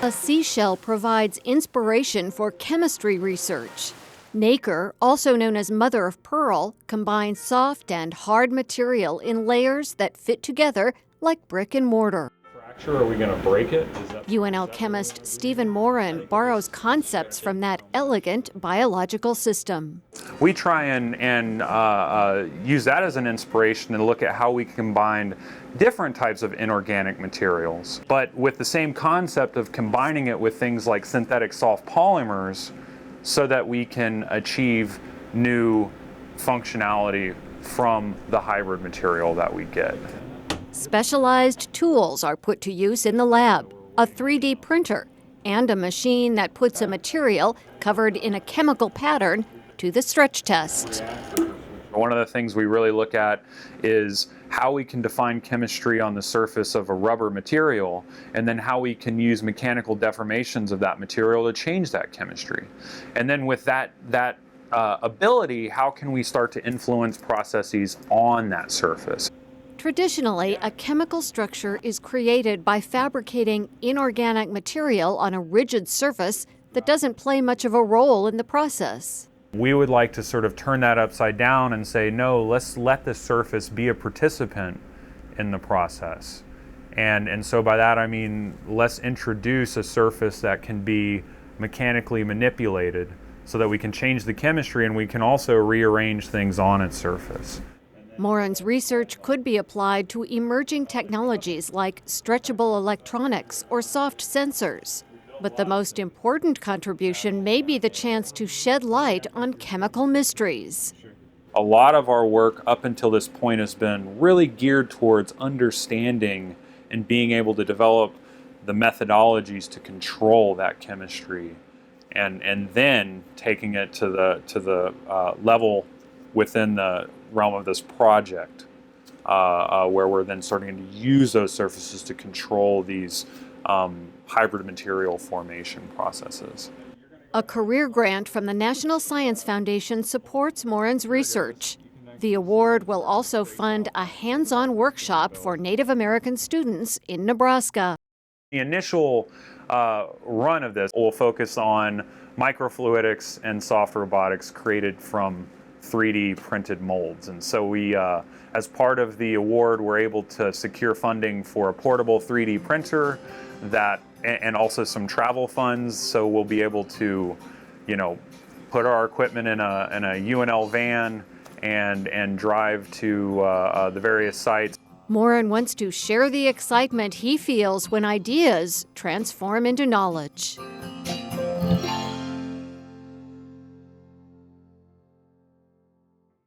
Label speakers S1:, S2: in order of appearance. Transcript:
S1: A seashell provides inspiration for chemistry research. Nacre, also known as mother of pearl, combines soft and hard material in layers that fit together like brick and mortar.
S2: Are we going to break it?
S1: UNL chemist Stephen Morin borrows concepts from that elegant biological system.
S2: We try and use that as an inspiration and look at how we combine different types of inorganic materials, but with the same concept of combining it with things like synthetic soft polymers so that we can achieve new functionality from the hybrid material that we get.
S1: Specialized tools are put to use in the lab, a 3D printer, and a machine that puts a material covered in a chemical pattern to the stretch test.
S2: One of the things we really look at is how we can define chemistry on the surface of a rubber material, and then how we can use mechanical deformations of that material to change that chemistry. And then with that ability, how can we start to influence processes on that surface?
S1: Traditionally, a chemical structure is created by fabricating inorganic material on a rigid surface that doesn't play much of a role in the process.
S2: We would like to sort of turn that upside down and say, no, let's let the surface be a participant in the process. And so by that I mean, let's introduce a surface that can be mechanically manipulated so that we can change the chemistry and we can also rearrange things on its surface.
S1: Morin's research could be applied to emerging technologies like stretchable electronics or soft sensors. But the most important contribution may be the chance to shed light on chemical mysteries.
S2: A lot of our work up until this point has been really geared towards understanding and being able to develop the methodologies to control that chemistry, and then taking it to the level within the realm of this project, where we're then starting to use those surfaces to control these hybrid material formation processes.
S1: A career grant from the National Science Foundation supports Morin's research. The award will also fund a hands-on workshop for Native American students in Nebraska.
S2: The initial run of this will focus on microfluidics and soft robotics created from 3D printed molds. And so we, as part of the award, we're able to secure funding for a portable 3D printer and also some travel funds. So we'll be able to, put our equipment in a UNL van and drive to the various sites.
S1: Morin wants to share the excitement he feels when ideas transform into knowledge.